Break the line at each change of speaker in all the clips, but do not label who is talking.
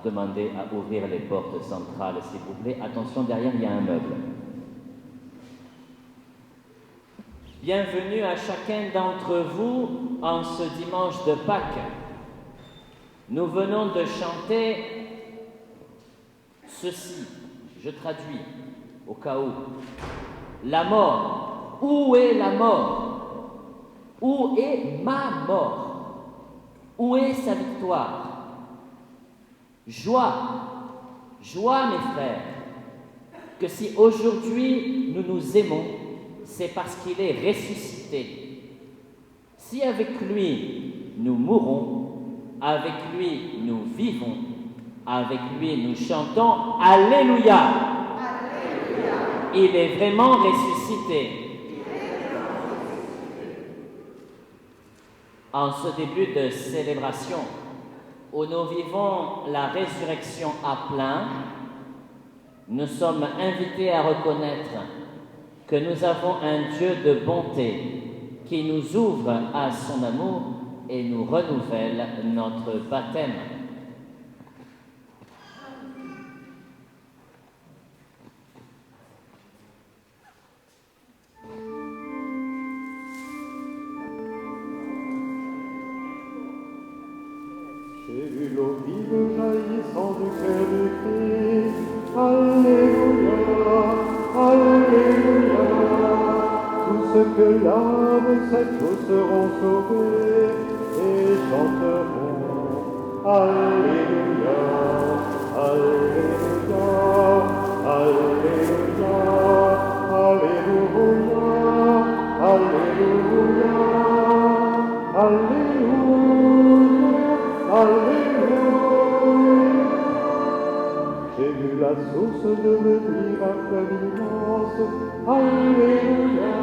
Demandez à ouvrir les portes centrales, s'il vous plaît. Attention, derrière, il y a un meuble. Bienvenue à chacun d'entre vous en ce dimanche de Pâques. Nous venons de chanter ceci. Je traduis au cas où. La mort. Où est la mort? Où est ma mort? Où est sa victoire? Joie, joie mes frères, que si aujourd'hui nous nous aimons, c'est parce qu'il est ressuscité. Si avec lui nous mourons, avec lui nous vivons, avec lui nous chantons Alléluia. Alléluia. Il est vraiment ressuscité. En ce début de célébration, où nous vivons la résurrection à plein, nous sommes invités à reconnaître que nous avons un Dieu de bonté qui nous ouvre à son amour et nous renouvelle notre baptême.
J'ai vu l'eau vive jaillissant du cœur du Christ. Alléluia, Alléluia. Tous ceux que l'âme cette eau seront sauvés et chanteront. Alléluia, Alléluia, Alléluia, Alléluia, Alléluia, Alléluia. Alléluia. J'ai vu la source devenir un fleuve immense. Alléluia,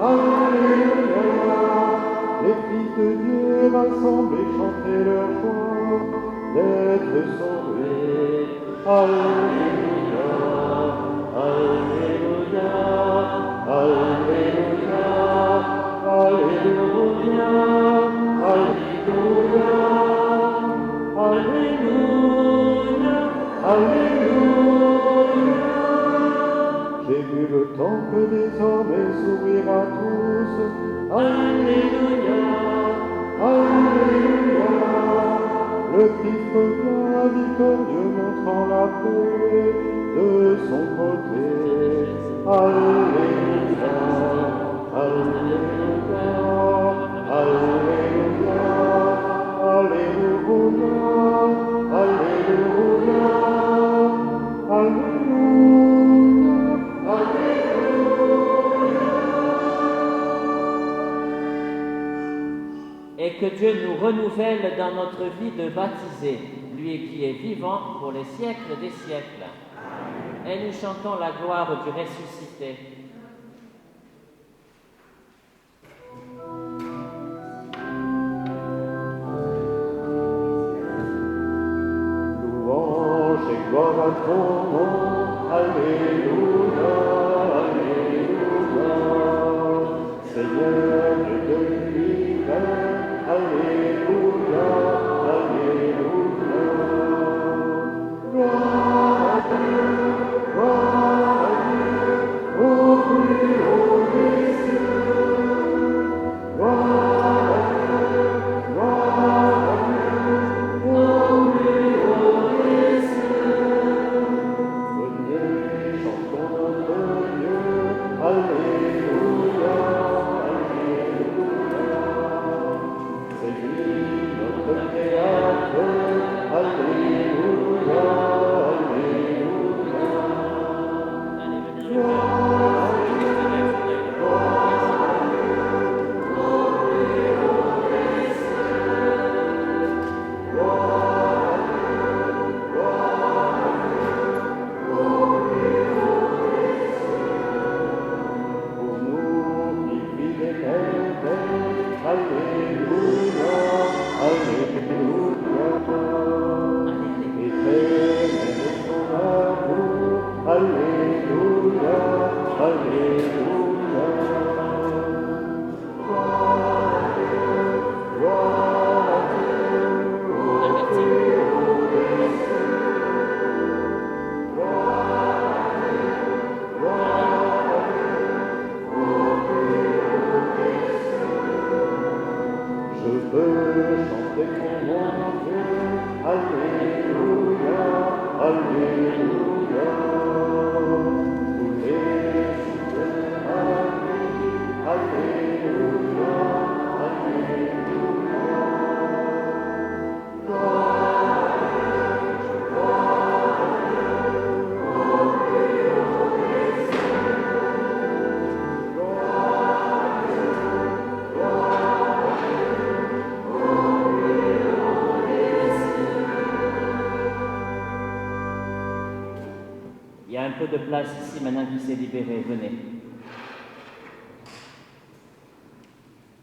Alléluia. Les fils de Dieu rassemblés chantaient leur joie d'être sauvés. Alléluia, Alléluia, Alléluia, Alléluia, Alléluia. Alléluia, Alléluia. J'ai vu le temple désormais s'ouvrir à tous.
Alléluia.
Alléluia. Le Christ vient victorieux montrant la paix de son côté. Alléluia. Alléluia. Alléluia. Alléluia. Alléluia. Alléluia.
Et que Dieu nous renouvelle dans notre vie de baptisé, lui qui est vivant pour les siècles des siècles. Et nous chantons la gloire du ressuscité.
Louange et gloire à ton nom, Alléluia, Alléluia. Seigneur de l'univers, Alléluia, Alléluia. Gloire à Dieu, gloire à Dieu, au plus haut des cieux. Gloire à Dieu, gloire à Dieu, au plus haut des cieux. Venez, chantons notre Dieu, Alléluia, Alléluia. C'est lui notre Créateur, Alléluia, Alléluia. Gloire à Dieu, gloire à Dieu, au plus haut des cieux. Gloire à Dieu, gloire à Dieu, au plus haut des cieux. Pour nous qui fit les merveilles, Alléluia, Alléluia. Éternel est son amour, Alléluia, Alléluia. Gloire à Dieu, gloire à Dieu, au plus haut des cieux. Gloire à Dieu, gloire à Dieu, au plus haut des cieux. Je veux chanter ton nom, Dieu, Alléluia, Alléluia. Tous les jours de ma vie, Alléluia, Alléluia. Gloire à Dieu, gloire à Dieu, au plus haut des cieux. Gloire à Dieu, gloire à Dieu, au plus haut des cieux.
Il y a un peu de place ici maintenant qui s'est libérée. Venez.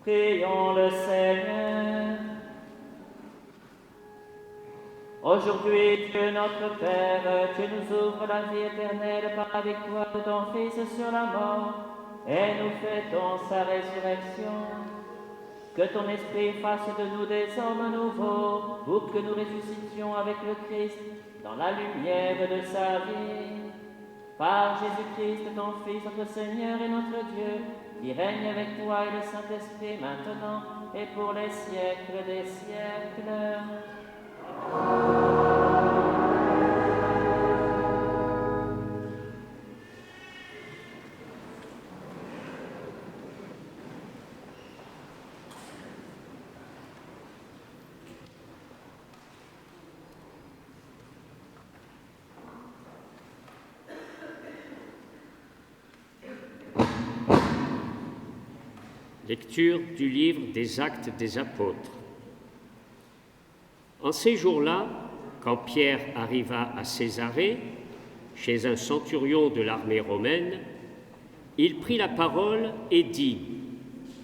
Prions le Seigneur. Aujourd'hui, Dieu notre Père, tu nous ouvres la vie éternelle par la victoire de ton Fils sur la mort et nous fêtons sa résurrection. Que ton Esprit fasse de nous des hommes nouveaux pour que nous ressuscitions avec le Christ dans la lumière de sa vie. Par Jésus-Christ, ton Fils, notre Seigneur et notre Dieu, qui règne avec toi et le Saint-Esprit maintenant et pour les siècles des siècles.
Lecture du livre des Actes des Apôtres. En ces jours-là, quand Pierre arriva à Césarée, chez un centurion de l'armée romaine, il prit la parole et dit :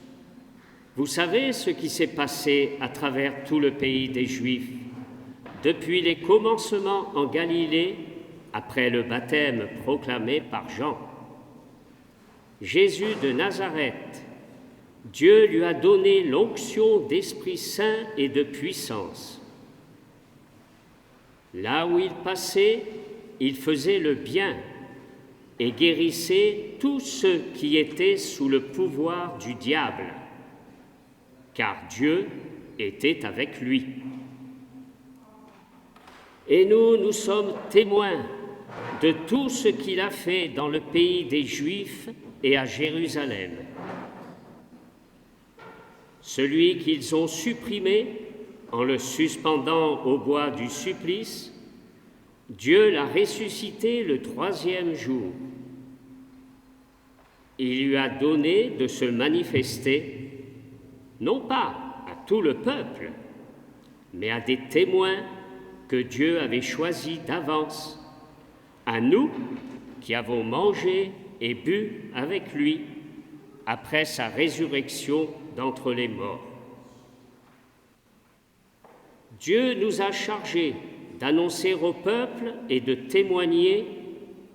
« Vous savez ce qui s'est passé à travers tout le pays des Juifs, depuis les commencements en Galilée, après le baptême proclamé par Jean. Jésus de Nazareth, Dieu lui a donné l'onction d'Esprit Saint et de puissance. Là où il passait, il faisait le bien, et guérissait tous ceux qui étaient sous le pouvoir du diable, car Dieu était avec lui. Et nous sommes témoins de tout ce qu'il a fait dans le pays des Juifs et à Jérusalem. Celui qu'ils ont supprimé en le suspendant au bois du supplice, Dieu l'a ressuscité le 3e jour. Il lui a donné de se manifester, non pas à tout le peuple, mais à des témoins que Dieu avait choisis d'avance, à nous qui avons mangé et bu avec lui après sa résurrection d'entre les morts. Dieu nous a chargés d'annoncer au peuple et de témoigner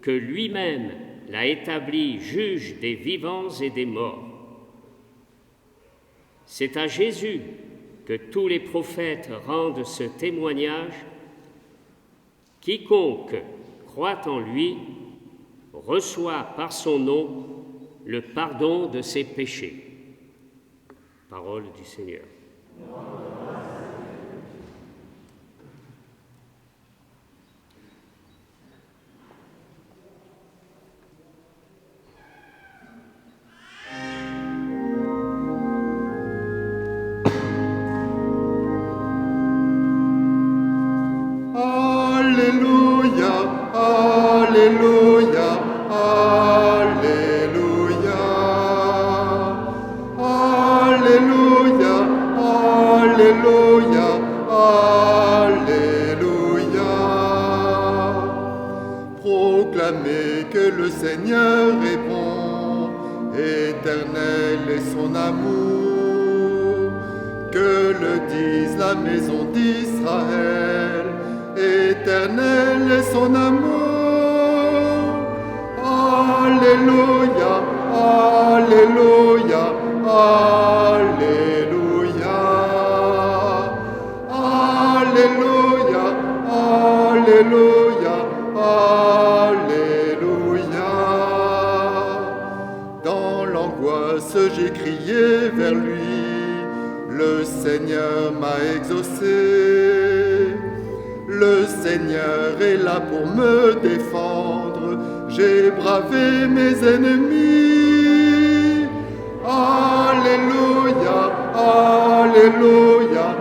que lui-même l'a établi juge des vivants et des morts. C'est à Jésus que tous les prophètes rendent ce témoignage. Quiconque croit en lui reçoit par son nom le pardon de ses péchés. Parole du Seigneur.
Proclamez que le Seigneur est bon, éternel est son amour, que le dise la maison d'Israël, éternel est son amour. Alléluia, Alléluia, Alléluia, Alléluia, Alléluia, Alléluia. Dans l'angoisse, j'ai crié vers lui, le Seigneur m'a exaucé. Le Seigneur est là pour me défendre, j'ai bravé mes ennemis. Alléluia, Alléluia,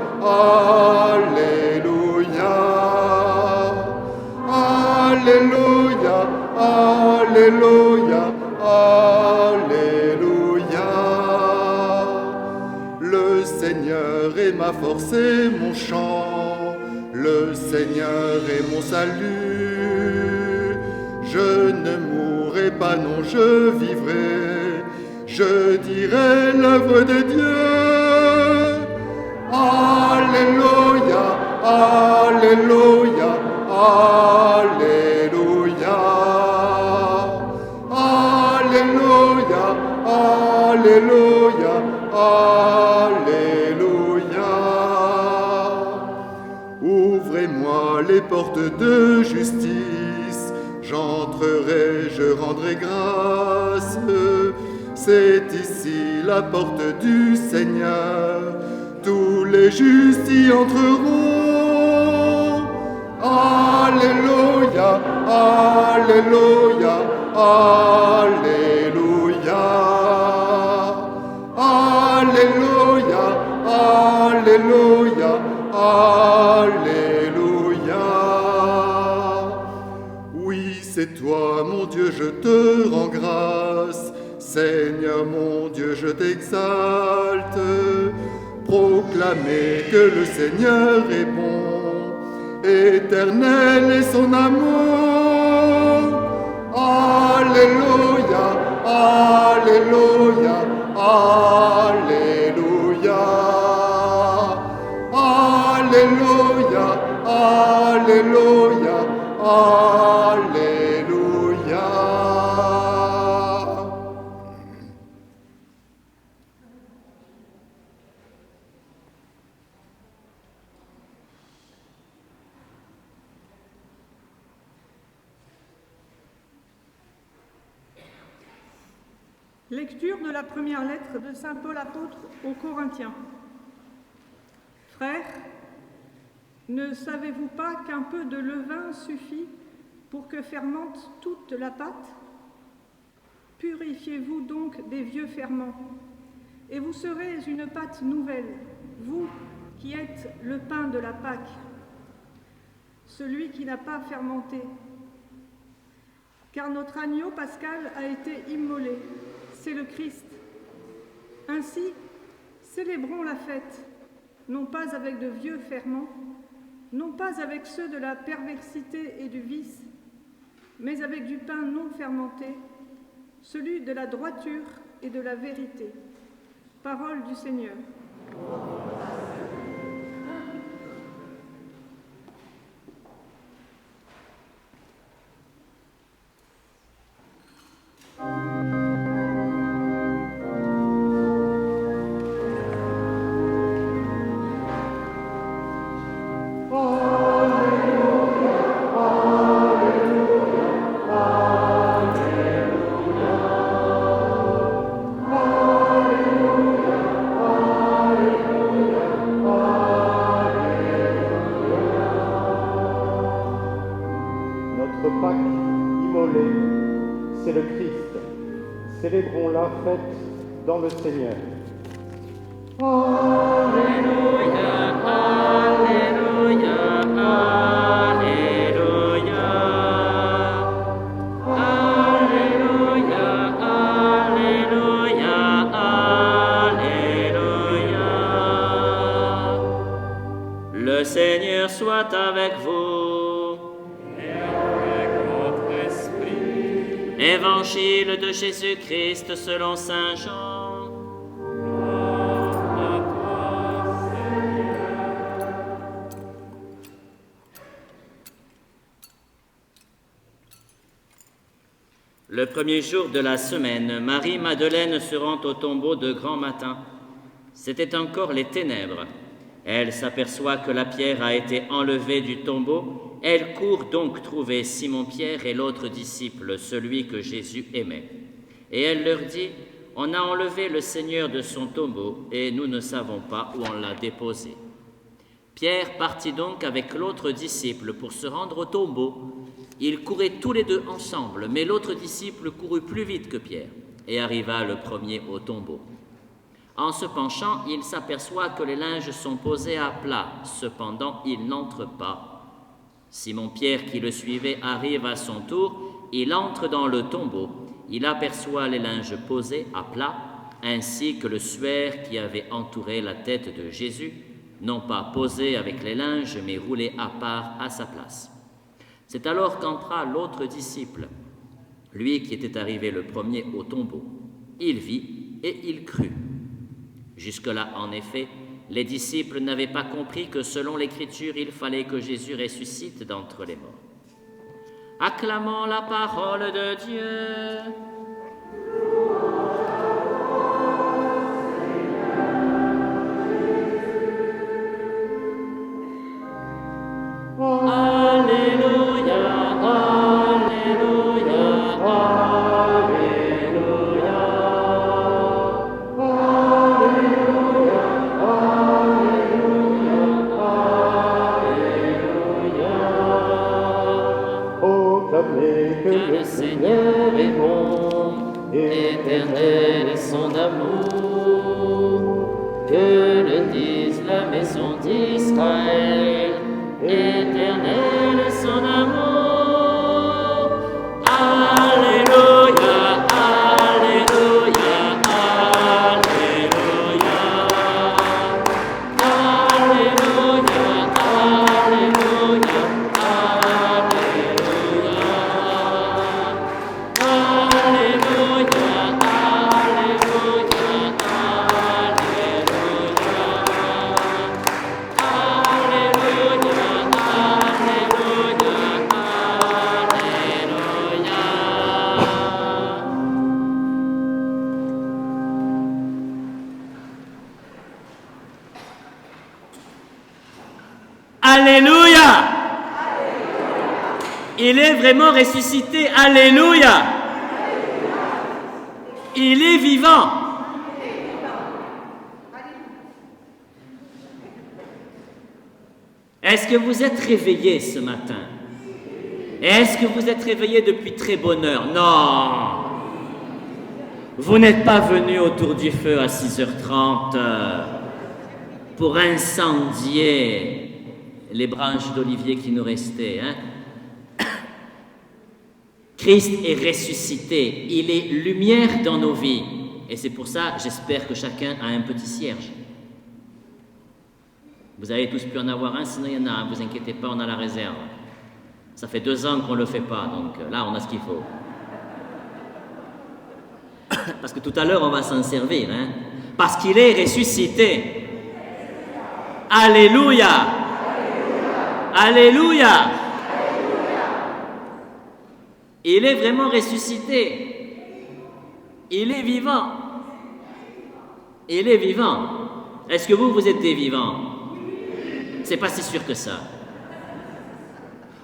Alléluia, Alléluia, Alléluia, Alléluia. Le Seigneur est ma force et mon chant, le Seigneur est mon salut. Je ne mourrai pas, non, je vivrai, je dirai l'œuvre de Dieu. Alléluia, Alléluia, Alléluia, Alléluia, Alléluia, Alléluia. Ouvrez-moi les portes de justice, j'entrerai, je rendrai grâce. C'est ici la porte du Seigneur, tous les justes y entreront. Alléluia, Alléluia, Alléluia, Alléluia, Alléluia, Alléluia. Oui, c'est toi, mon Dieu, je te rends grâce. Seigneur, mon Dieu, je t'exalte. Proclamez que le Seigneur est bon, éternel est son amour. Alléluia, Alléluia, Alléluia, Alléluia, Alléluia, Alléluia.
Lecture de la première lettre de saint Paul apôtre aux Corinthiens. Frères, ne savez-vous pas qu'un peu de levain suffit pour que fermente toute la pâte? Purifiez-vous donc des vieux ferments, et vous serez une pâte nouvelle, vous qui êtes le pain de la Pâque, celui qui n'a pas fermenté. Car notre agneau pascal a été immolé, c'est le Christ. Ainsi, célébrons la fête, non pas avec de vieux ferments, non pas avec ceux de la perversité et du vice, mais avec du pain non fermenté, celui de la droiture et de la vérité. Parole du Seigneur.
C'est le Christ. Célébrons la fête dans le Seigneur.
Alléluia, Alléluia, Alléluia. Alléluia, Alléluia, Alléluia. Le Seigneur soit avec vous. Évangile de Jésus-Christ selon saint Jean. Gloire à toi, Seigneur. Le premier jour de la semaine, Marie-Madeleine se rend au tombeau de grand matin. C'étaient encore les ténèbres. Elle s'aperçoit que la pierre a été enlevée du tombeau. Elle court donc trouver Simon-Pierre et l'autre disciple, celui que Jésus aimait. Et elle leur dit, « On a enlevé le Seigneur de son tombeau et nous ne savons pas où on l'a déposé. » Pierre partit donc avec l'autre disciple pour se rendre au tombeau. Ils couraient tous les deux ensemble, mais l'autre disciple courut plus vite que Pierre et arriva le premier au tombeau. En se penchant, il s'aperçoit que les linges sont posés à plat. Cependant, il n'entre pas. Simon-Pierre, qui le suivait, arrive à son tour. Il entre dans le tombeau. Il aperçoit les linges posés à plat, ainsi que le suaire qui avait entouré la tête de Jésus, non pas posé avec les linges, mais roulé à part à sa place. C'est alors qu'entra l'autre disciple, lui qui était arrivé le premier au tombeau. Il vit et il crut. Jusque-là, en effet, les disciples n'avaient pas compris que selon l'Écriture, il fallait que Jésus ressuscite d'entre les morts. Acclamons la parole de Dieu. Alléluia, Alléluia, Alléluia.
Que le Seigneur est bon, éternel est son amour, que le dise la maison d'Israël, éternel est son amour. Alléluia, Alléluia, Alléluia. Alléluia, Alléluia.
Alléluia! Il est vraiment ressuscité. Alléluia! Il est vivant. Est-ce que vous êtes réveillés ce matin? Est-ce que vous êtes réveillés depuis très bonne heure? Non. Vous n'êtes pas venus autour du feu à 6h30 pour incendier les branches d'olivier qui nous restaient. Hein? Christ est ressuscité. Il est lumière dans nos vies. Et c'est pour ça, j'espère que chacun a un petit cierge. Vous avez tous pu en avoir un, sinon il y en a un. Ne vous inquiétez pas, on a la réserve. Ça fait 2 ans qu'on ne le fait pas, donc là, on a ce qu'il faut. Parce que tout à l'heure, on va s'en servir. Hein? Parce qu'il est ressuscité. Alléluia. Alléluia. Il est vraiment ressuscité. Il est vivant. Il est vivant. Est-ce que vous êtes des vivants? C'est pas si sûr que ça.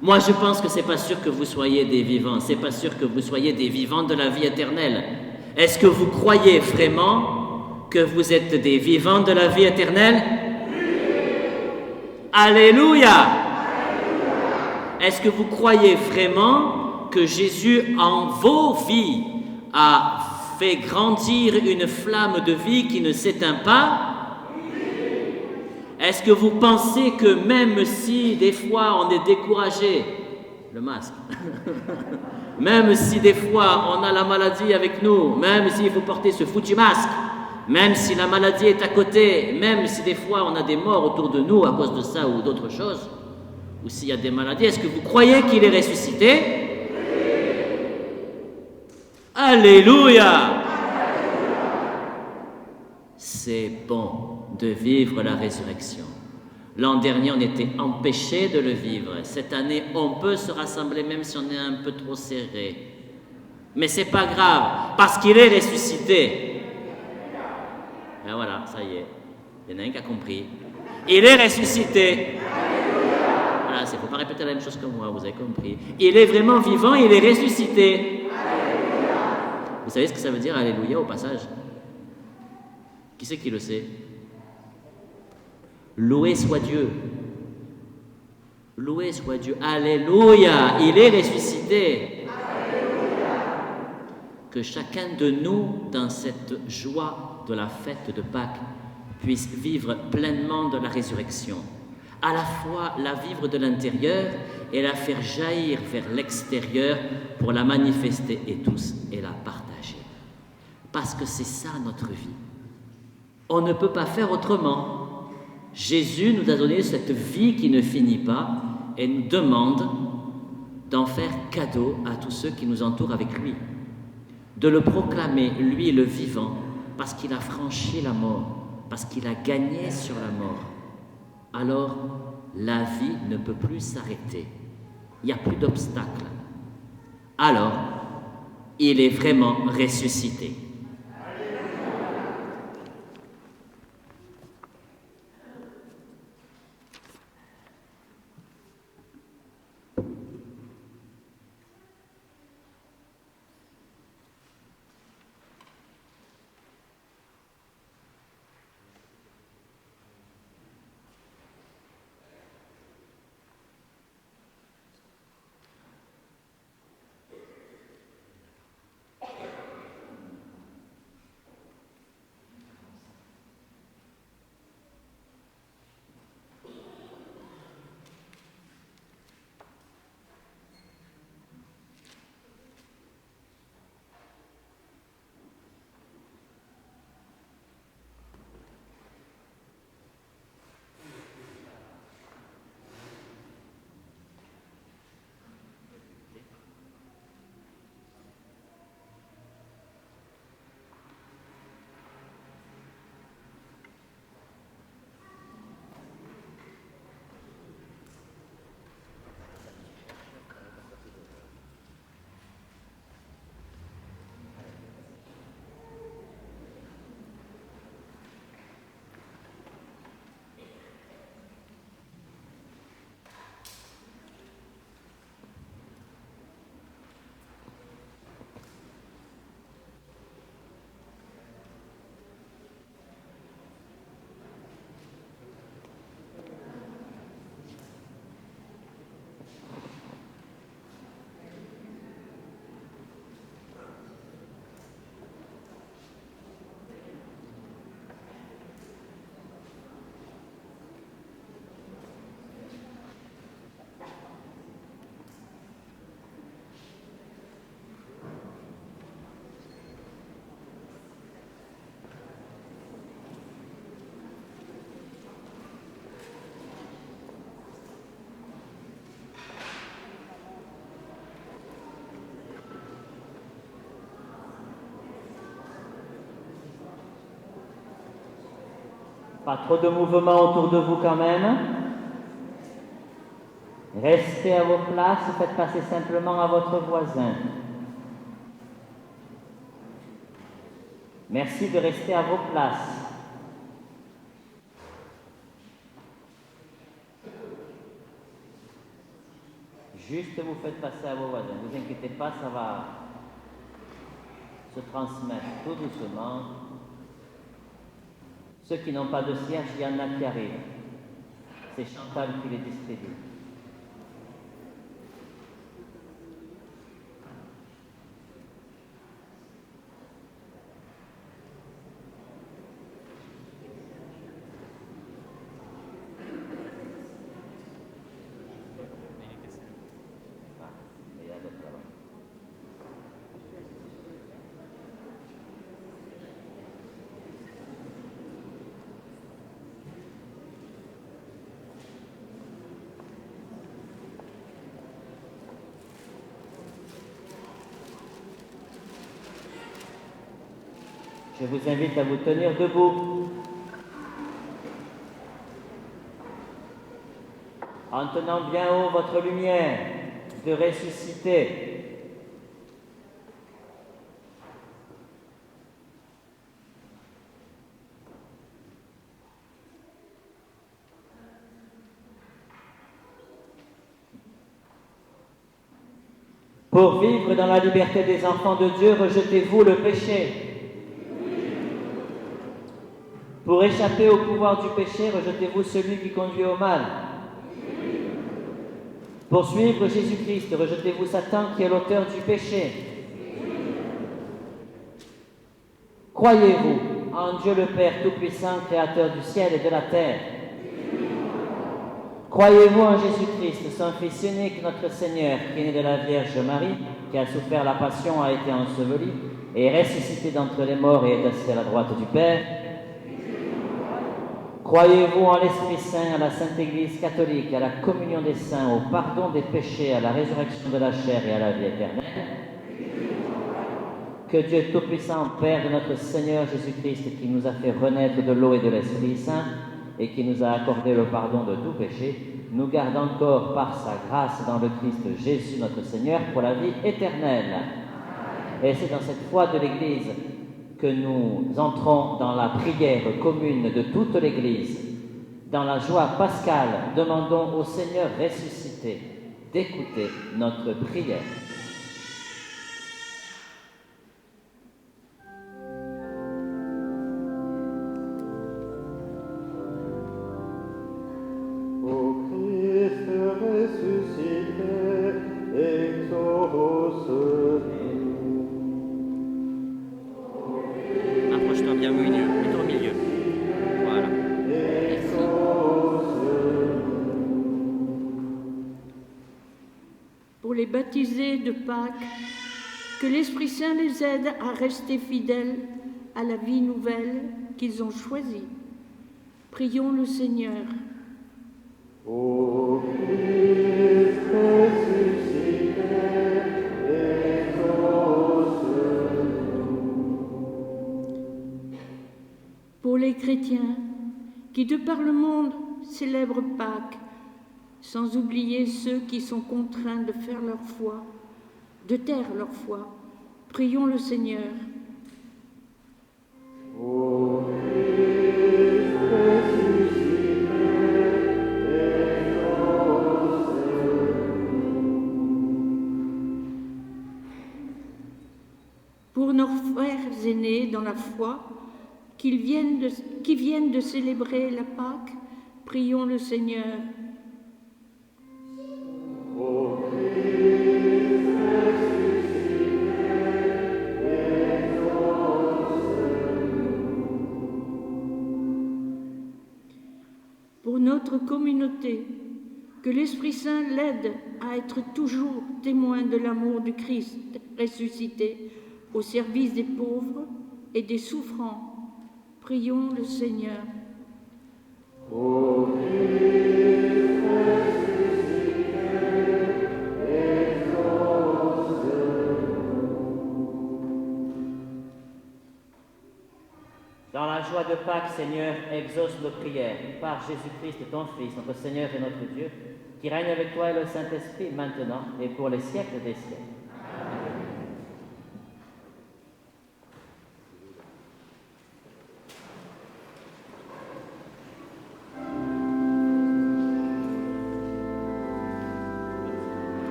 Moi, je pense que c'est pas sûr que vous soyez des vivants. C'est pas sûr que vous soyez des vivants de la vie éternelle. Est-ce que vous croyez vraiment que vous êtes des vivants de la vie éternelle? Alléluia. Est-ce que vous croyez vraiment que Jésus, en vos vies, a fait grandir une flamme de vie qui ne s'éteint pas? Est-ce que vous pensez que même si des fois on est découragé, le masque, même si des fois on a la maladie avec nous, même s'il faut porter ce foutu masque, même si la maladie est à côté, même si des fois on a des morts autour de nous à cause de ça ou d'autres choses, ou s'il y a des maladies, est-ce que vous croyez qu'il est ressuscité? Alléluia! C'est bon de vivre la résurrection. L'an dernier, on était empêchés de le vivre. Cette année, on peut se rassembler même si on est un peu trop serré. Mais c'est pas grave, parce qu'il est ressuscité. Et voilà, ça y est. Il y en a un qui a compris. Il est ressuscité. Voilà, il ne faut pas répéter la même chose que moi, vous avez compris. Il est vraiment vivant, il est ressuscité. Vous savez ce que ça veut dire, alléluia, au passage? Qui c'est qui le sait? Loué soit Dieu. Loué soit Dieu. Alléluia. Il est ressuscité. Alléluia. Que chacun de nous, dans cette joie de la fête de Pâques, puisse vivre pleinement de la résurrection. À la fois la vivre de l'intérieur et la faire jaillir vers l'extérieur pour la manifester et tous et la partager. Parce que c'est ça notre vie. On ne peut pas faire autrement. Jésus nous a donné cette vie qui ne finit pas et nous demande d'en faire cadeau à tous ceux qui nous entourent avec lui, de le proclamer, lui le vivant, parce qu'il a franchi la mort, parce qu'il a gagné sur la mort. Alors, la vie ne peut plus s'arrêter. Il n'y a plus d'obstacle. Alors, il est vraiment ressuscité.
Pas trop de mouvement autour de vous quand même. Restez à vos places, faites passer simplement à votre voisin. Merci de rester à vos places. Juste vous faites passer à vos voisins. Ne vous inquiétez pas, ça va se transmettre tout doucement. Ceux qui n'ont pas de cierge, il y en a qui arrivent. C'est Chantal qui les distribue. Je vous invite à vous tenir debout, en tenant bien haut votre lumière de ressuscité. Pour vivre dans la liberté des enfants de Dieu, rejetez-vous le péché. Pour échapper au pouvoir du péché, rejetez-vous celui qui conduit au mal. Pour suivre Jésus-Christ, rejetez-vous Satan qui est l'auteur du péché. Croyez-vous en Dieu le Père Tout-Puissant, Créateur du ciel et de la terre. Croyez-vous en Jésus-Christ, son Fils unique, notre Seigneur, qui est né de la Vierge Marie, qui a souffert la passion, a été enseveli, et est ressuscité d'entre les morts et est assis à la droite du Père. Croyez-vous en l'Esprit Saint, à la Sainte Église catholique, à la communion des saints, au pardon des péchés, à la résurrection de la chair et à la vie éternelle? Que Dieu Tout-Puissant, Père de notre Seigneur Jésus-Christ, qui nous a fait renaître de l'eau et de l'Esprit Saint, et qui nous a accordé le pardon de tout péché, nous garde encore par sa grâce dans le Christ Jésus notre Seigneur pour la vie éternelle. Et c'est dans cette foi de l'Église que nous entrons dans la prière commune de toute l'Église. Dans la joie pascale, demandons au Seigneur ressuscité d'écouter notre prière.
Ô Christ ressuscité, exauce-nous.
Approche-toi bien au milieu, plutôt au milieu. Voilà.
Pour les baptisés de Pâques, que l'Esprit Saint les aide à rester fidèles à la vie nouvelle qu'ils ont choisie. Prions le Seigneur.
Ô Christ ressuscité, exauce-nous.
Pour les chrétiens qui de par le monde célèbrent Pâques, sans oublier ceux qui sont contraints de faire leur foi, de taire leur foi, prions le Seigneur.
Ô Christ ressuscité, exauce-nous.
Pour nos frères aînés dans la foi, qui viennent de célébrer la Pâque, prions le Seigneur.
Ô Christ ressuscité, exauce-nous.
Pour notre communauté, que l'Esprit Saint l'aide à être toujours témoin de l'amour du Christ ressuscité au service des pauvres et des souffrants. Prions le Seigneur.
Ô Christ ressuscité, exauce-nous.
Dans la joie de Pâques, Seigneur, exauce nos prières par Jésus-Christ, ton Fils, notre Seigneur et notre Dieu, qui règne avec toi et le Saint-Esprit maintenant et pour les siècles des siècles.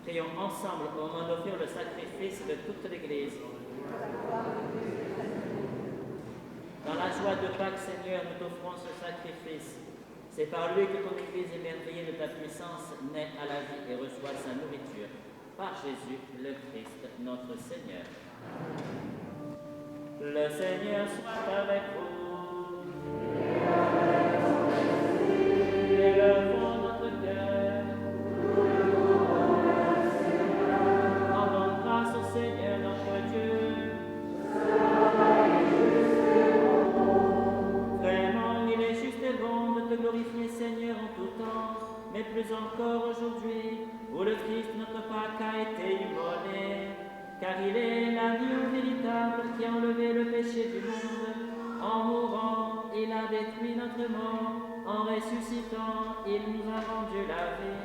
Prions ensemble au moment d'offrir le sacrifice de toute l'Église. Dans la joie de Pâques, Seigneur, nous t'offrons ce sacrifice. C'est par lui que ton Église émerveillée de ta puissance naît à la vie et reçoit sa nourriture. Par Jésus, le Christ, notre Seigneur. Le Seigneur soit avec vous. Élevons notre cœur. Rendons grâce au Seigneur notre Dieu. Vraiment, il est juste et bon de te glorifier, Seigneur, en tout temps, mais plus encore aujourd'hui, où le Christ, notre Pâques, a été immolé, car il est l'agneau véritable qui a enlevé le péché du monde. En mourant, il a détruit notre mort. En ressuscitant, il nous a rendu la vie.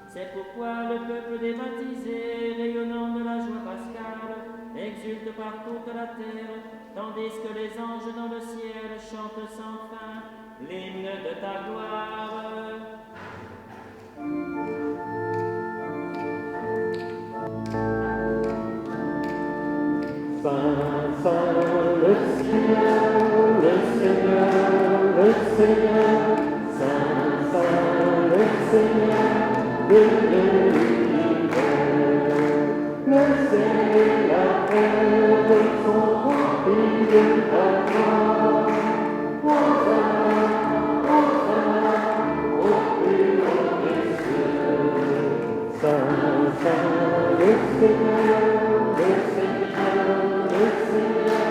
C'est pourquoi le peuple des baptisés, rayonnant de la joie pascale, exulte par toute la terre, tandis que les anges dans le ciel chantent sans fin l'hymne de ta gloire.
Saint, Saint, le Seigneur, le Seigneur, Saint, Saint, le Seigneur, de l'univers. Le ciel et la terre sont remplis de ta gloire. Hosanna, Hosanna, au plus haut des cieux. Saint, Saint, le Seigneur, le Seigneur, le Seigneur,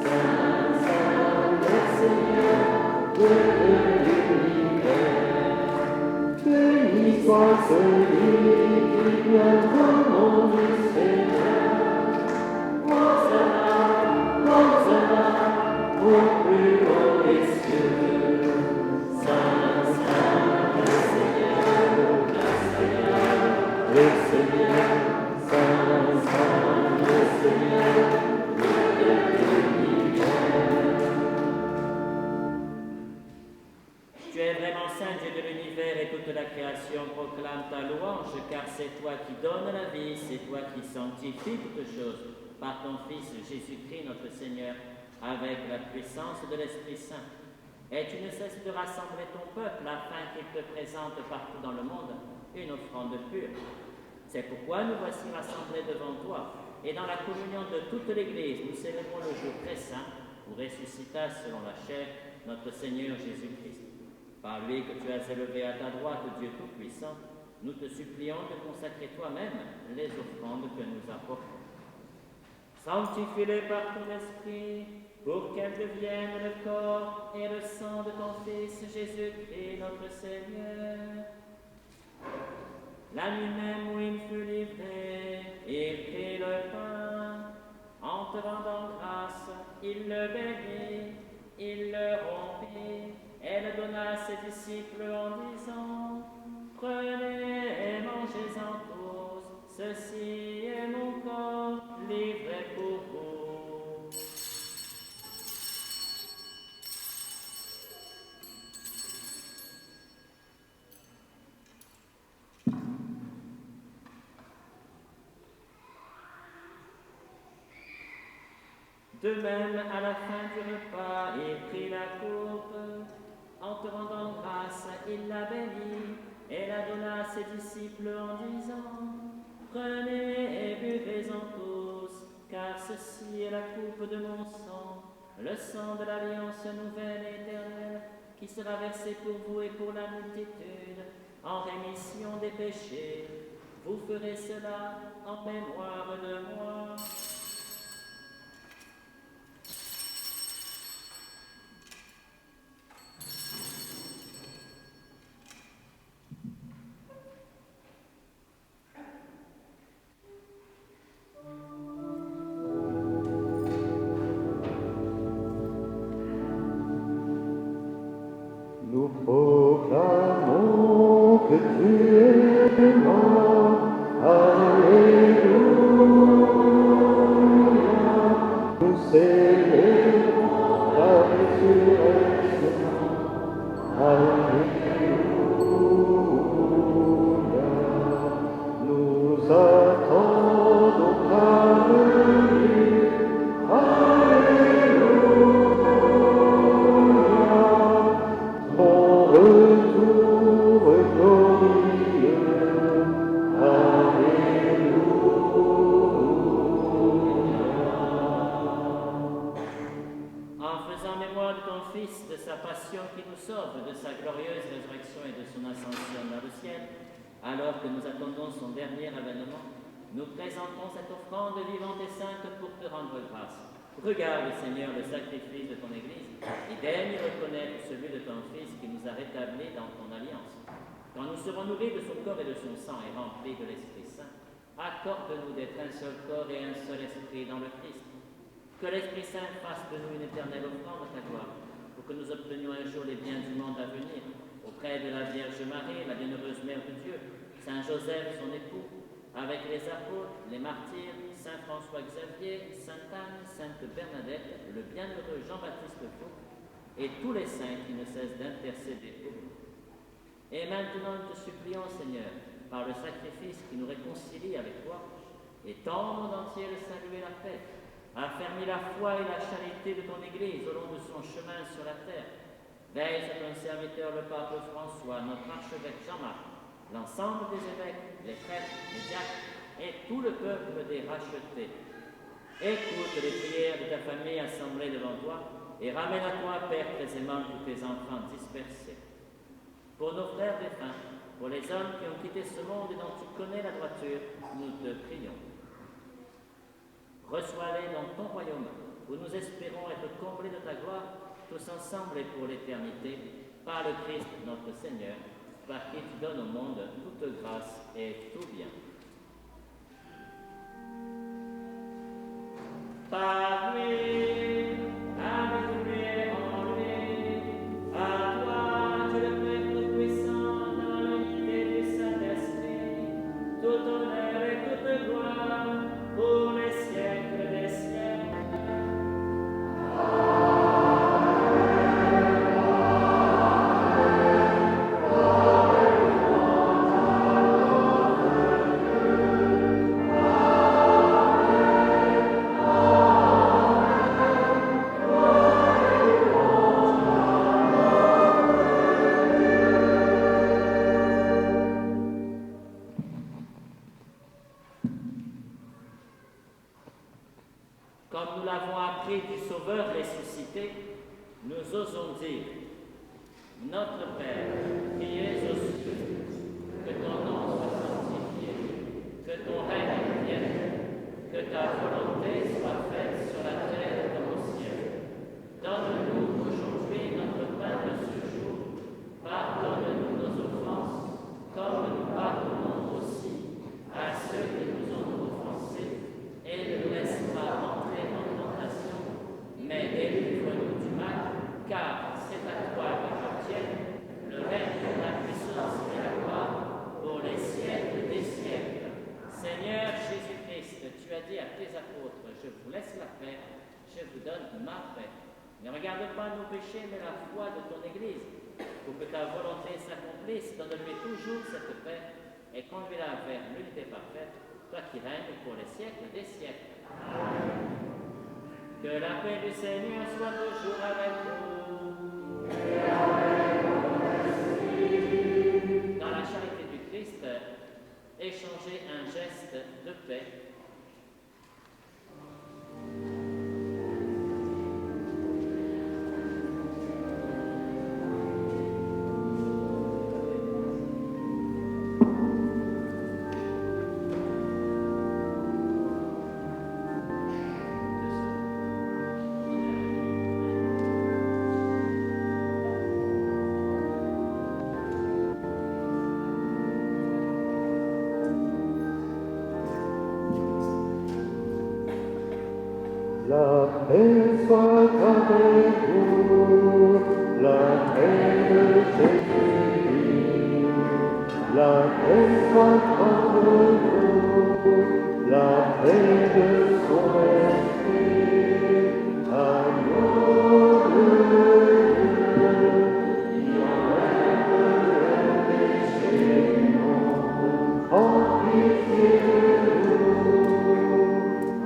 Saint, Saint, le Seigneur, de l'univers. Béni soit celui qui vient au nom du Seigneur. Hosanna, Hosanna, au plus haut des cieux. Saint, Saint, le Seigneur, le Seigneur, Saint, Saint, le Seigneur, de l'univers.
Tu es vraiment saint, Dieu de l'univers, et toute la création proclame ta louange, car c'est toi qui donnes la vie, c'est toi qui sanctifies toutes choses, par ton Fils Jésus-Christ notre Seigneur, avec la puissance de l'Esprit Saint. Et tu ne cesses de rassembler ton peuple afin qu'il te présente partout dans le monde une offrande pure. C'est pourquoi nous voici rassemblés devant toi, et dans la communion de toute l'Église, nous célébrons le jour très saint où ressuscita selon la chair notre Seigneur Jésus-Christ. Par lui que tu as élevé à ta droite, Dieu Tout-Puissant, nous te supplions de consacrer toi-même les offrandes que nous apportons. Sanctifie-les par ton esprit, pour qu'elles deviennent le corps et le sang de ton Fils Jésus-Christ notre Seigneur. La nuit même où il fut livré, il prit le pain. En te rendant grâce, il le bénit, il le rompit, et le donna à ses disciples en disant: Prenez et mangez-en tous, ceci est mon corps livré pour vous. De même, à la fin du repas, il prit la coupe. En te rendant grâce, il la bénit et la donna à ses disciples en disant: Prenez et buvez-en tous, car ceci est la coupe de mon sang, le sang de l'alliance nouvelle et éternelle, qui sera versé pour vous et pour la multitude, en rémission des péchés. Vous ferez cela en mémoire de moi.
Nous proclamons que tu es mort. Alléluia. Nous célébrons ta résurrection. Alléluia. Nous attendons ta venue. Ton retour glorieux.
En faisant mémoire de ton Fils, de sa passion qui nous sauve, de sa glorieuse résurrection et de son ascension dans le ciel, alors que nous attendons son dernier avènement, nous présentons cette offrande vivante et sainte pour te rendre grâce. Regarde, Seigneur, le sacrifice de ton Église, et daigne reconnaître celui de ton Fils qui nous a rétablis dans ton alliance. Quand nous serons nourris de son corps et de son sang et remplis de l'Esprit Saint, accorde-nous d'être un seul corps et un seul esprit dans le Christ. Que l'Esprit Saint fasse de nous une éternelle offrande à ta gloire, pour que nous obtenions un jour les biens du monde à venir, auprès de la Vierge Marie, la bienheureuse Mère de Dieu, Saint Joseph, son époux, avec les apôtres, les martyrs, Saint François Xavier, Sainte Anne, Sainte Bernadette, le bienheureux Jean-Baptiste Fouque, et tous les saints qui ne cessent d'intercéder pour nous. Et maintenant, nous te supplions, Seigneur, par le sacrifice qui nous réconcilie avec toi, étends au monde entier le salut et la paix.
Affermis la foi et la charité de ton Église au long de son chemin sur la terre. Veille sur ton serviteur le pape François, notre archevêque Jean-Marc, l'ensemble des évêques, les prêtres, les diacres et tout le peuple des rachetés. Écoute les prières de ta famille assemblée devant toi et ramène à toi, Père très aimant, tous tes enfants dispersés. Pour nos frères défunts, pour les hommes qui ont quitté ce monde et dont tu connais la droiture, nous te prions. Reçois-les dans ton royaume, où nous espérons être comblés de ta gloire, tous ensemble et pour l'éternité, par le Christ notre Seigneur, par qui tu donnes au monde toute grâce et tout bien. Par lui, avec lui et en lui, à toi, Dieu le Père Tout-Puissant, dans l'unité du Saint-Esprit, tout honneur et toute gloire, pour les siècles des siècles. Comme nous l'avons appris du Sauveur ressuscité, nous osons dire: Notre Père, qui es aux cieux, que ton nom soit sanctifié, que ton règne vienne, que ta volonté soit faite sur la terre comme au ciel. Donne-nous aujourd'hui notre pain de ce jour. Pardonne-nous nos offenses, comme nous pardonnons aussi à ceux qui nous ont offensés, et ne nous laisse pas entrer en tentation, mais délivre-nous du mal, car c'est à toi qu'appartiennent le règne, la puissance et la gloire pour les siècles des siècles. Seigneur Jésus-Christ, tu as dit à tes apôtres: je vous laisse la paix, je vous donne ma paix. Ne regarde pas nos péchés, mais la foi de ton Église. Pour que ta volonté s'accomplisse, donne-lui toujours cette paix et conduis-la vers l'unité parfaite, toi qui règnes pour les siècles des siècles. Que la paix du Seigneur soit toujours avec vous. Dans la charité du Christ, échangez un geste de paix.
La paix soit avec vous, la paix de Jésus. La paix soit avec vous, la paix de son esprit. Agneau de Dieu, qui enlève le péché du monde, en pitié de nous,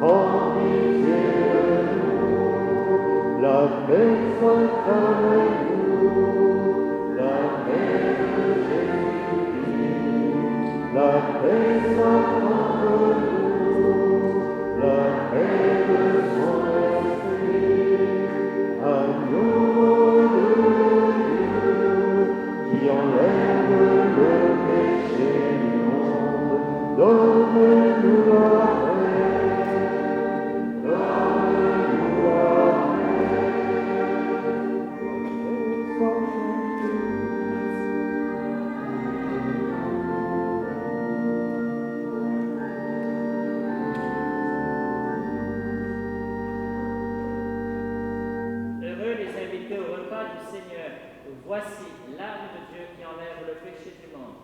en pitié. La paix soit avec vous, la paix de Jésus. La paix soit avec vous, la paix de son esprit. Agneau de Dieu, qui enlève le péché du monde, donne-nous la paix, donne-nous la paix.
Heureux les invités au repas du Seigneur. Voici l'âme de Dieu qui enlève le péché du monde.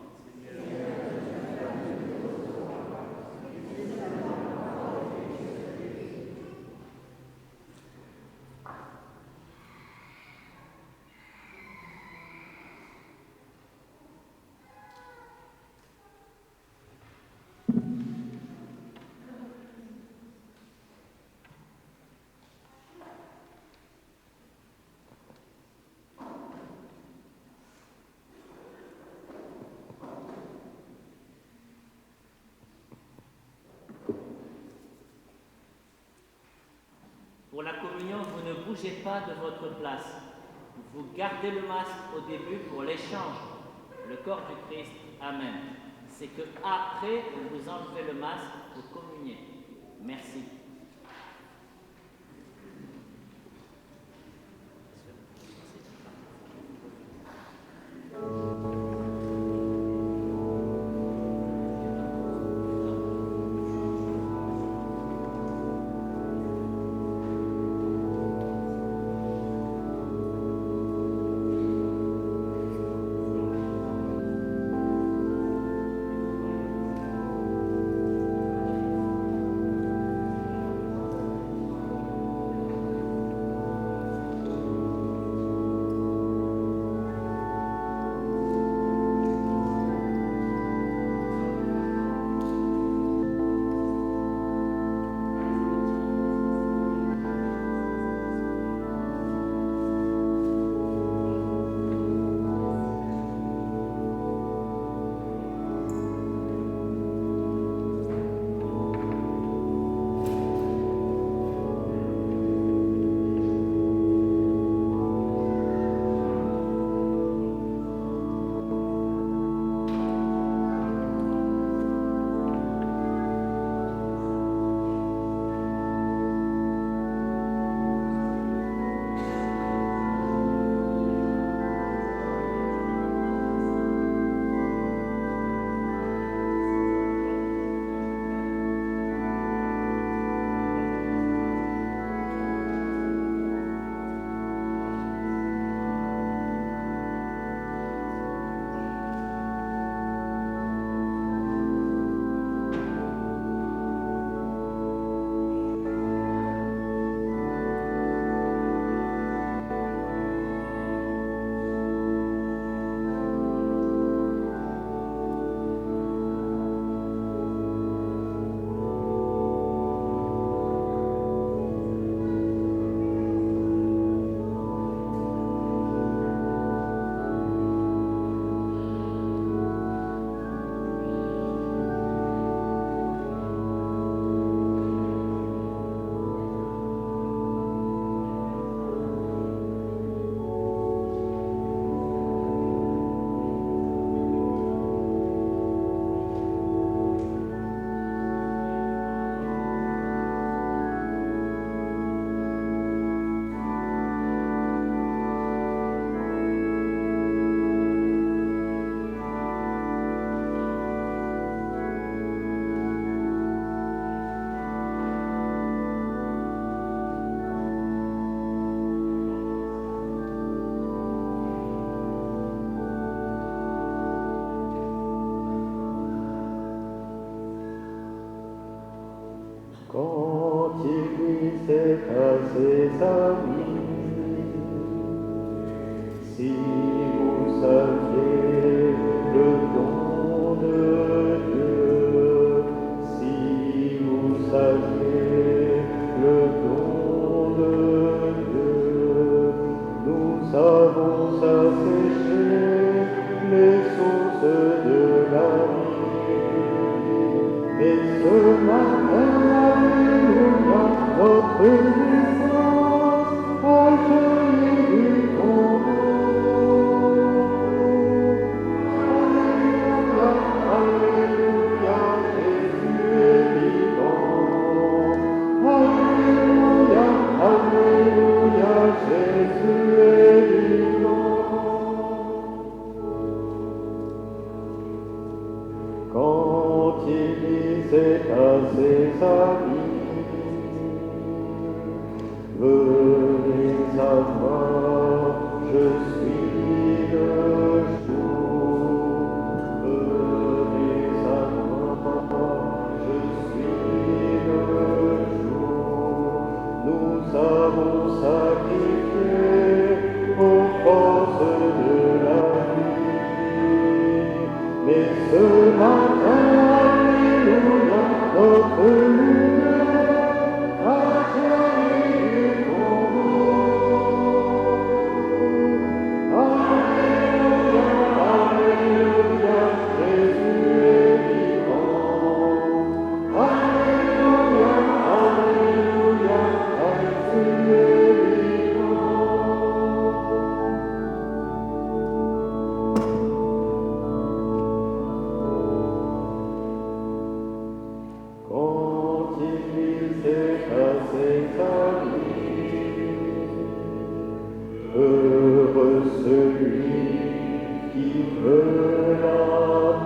Pour la communion, vous ne bougez pas de votre place. Vous gardez le masque au début pour l'échange. Le corps du Christ. Amen. C'est que après, vous enlevez le masque pour communier. Merci.
Quand il disait à ses amis, si vous saviez le don de Dieu, si vous saviez le don de Dieu, nous avons asséché les sources de la vie. Mais ce matin, alléluia, notre naissance accueillie du tombeau. Alléluia, alléluia, Jésus est vivant. Alléluia, alléluia, Jésus est vivant. Quand il disait à ses amis, venez à moi, je suis le jour. Venez à moi, je suis le jour. Nous avons sacrifié aux forces de la vie. Mais ce matin, alléluia, notre lumière a jailli du tombeau. Alléluia, alléluia, Jésus est vivant. Alléluia, alléluia, Jésus celui qui veut la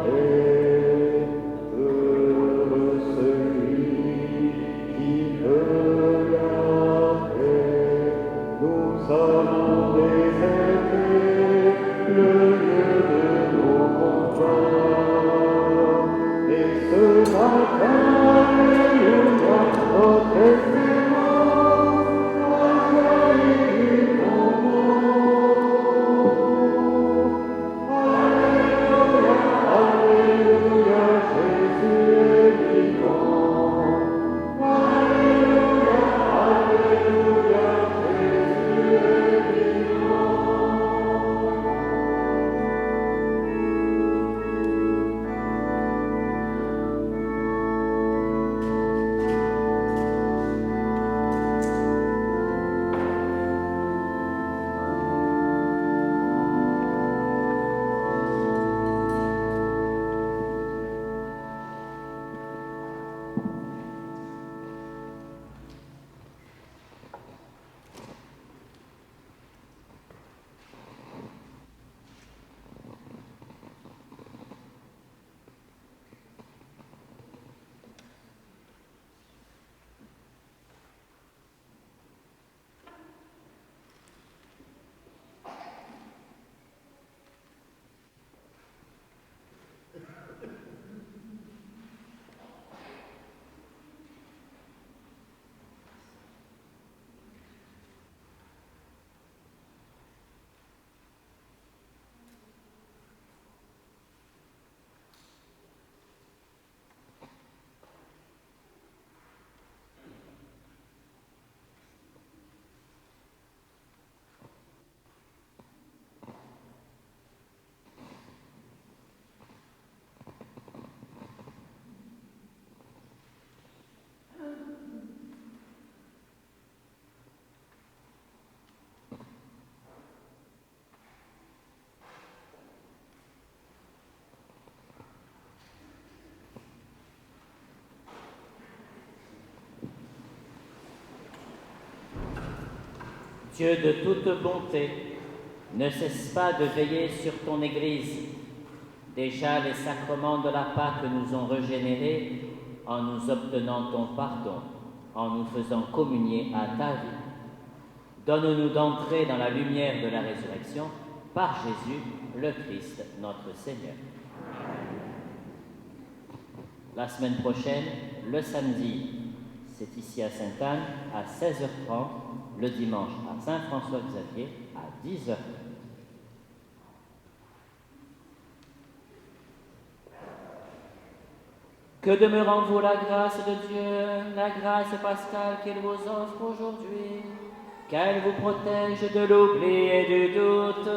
paix, heureux celui qui veut la paix. Nous allons déserter le lieu de nos combats, et ce matin, alléluia, notre espérance a jailli du tombeau. Alléluia, alléluia, Jésus est vivant. Alléluia, alléluia, Jésus est vivant.
Dieu de toute bonté, ne cesse pas de veiller sur ton Église. Déjà les sacrements de la Pâque nous ont régénérés en nous obtenant ton pardon, en nous faisant communier à ta vie. Donne-nous d'entrer dans la lumière de la résurrection par Jésus, le Christ, notre Seigneur. La semaine prochaine, le samedi, c'est ici à Sainte-Anne à 16h30, le dimanche à Saint-François-Xavier à 10h. Que demeure en vous la grâce de Dieu, la grâce pascale qu'il vous offre aujourd'hui, qu'elle vous protège de l'oubli et du doute.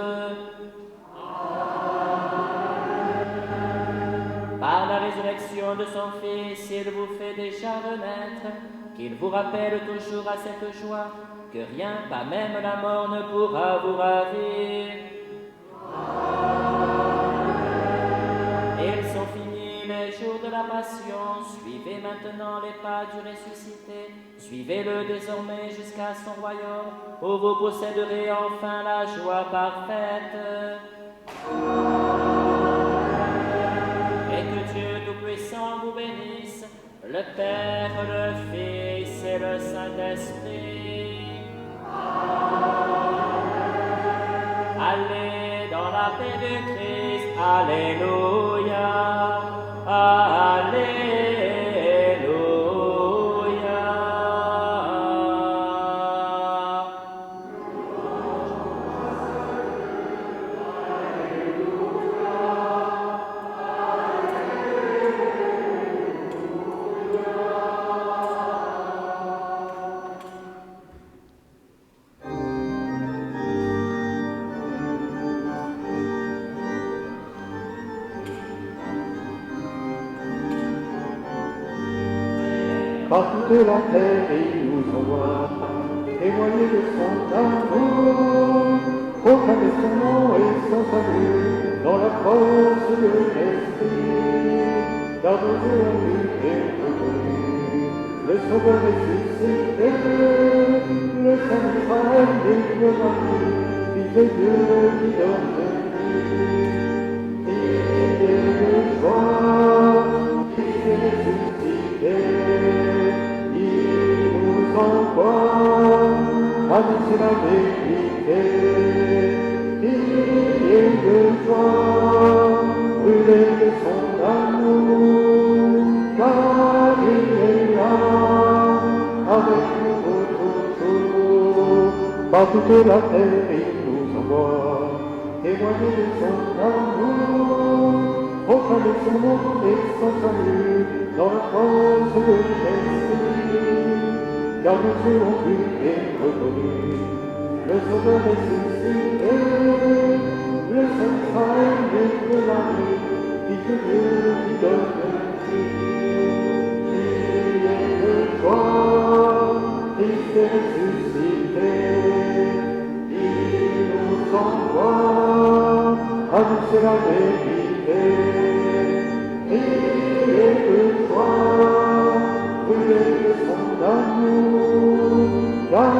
Par la résurrection de son Fils, il vous fait déjà renaître, qu'il vous rappelle toujours à cette joie, que rien, pas même la mort, ne pourra vous ravir. Ils sont finis les jours de la passion, suivez maintenant les pas du ressuscité, suivez-le désormais jusqu'à son royaume, où vous posséderez enfin la joie parfaite. Et que Dieu Tout-Puissant vous bénisse, le Père, le Fils et le Saint-Esprit. Allez dans la paix du Christ, alléluia, alléluia.
Par toute la terre, il nous envoie témoigner de son amour, proclamer son nom et son salut dans la force de l'Esprit. Car de Dieu en lui est revenu, le Sauveur ressuscité, le Saint Israël des Dieu Marie, c'est Dieu qui donne vie. Criez de joie, qui s'est ressuscité. Il nous envoie annoncer la vérité. Criez de joie, brûlez de son amour, car il est là, avec nous toujours. Par toute la terre, il nous envoie témoigner de son amour, proclamer son nom et son salut dans la force de l'esprit. Car nous serons plus et reconnus, le Sauveur ressuscité, le Saint Israël de la vie, Fils de Dieu qui donne vie. Criez de joie, Christ est ressuscité. Il nous envoie annoncer la vérité. Criez de joie, brûlez de son amour, car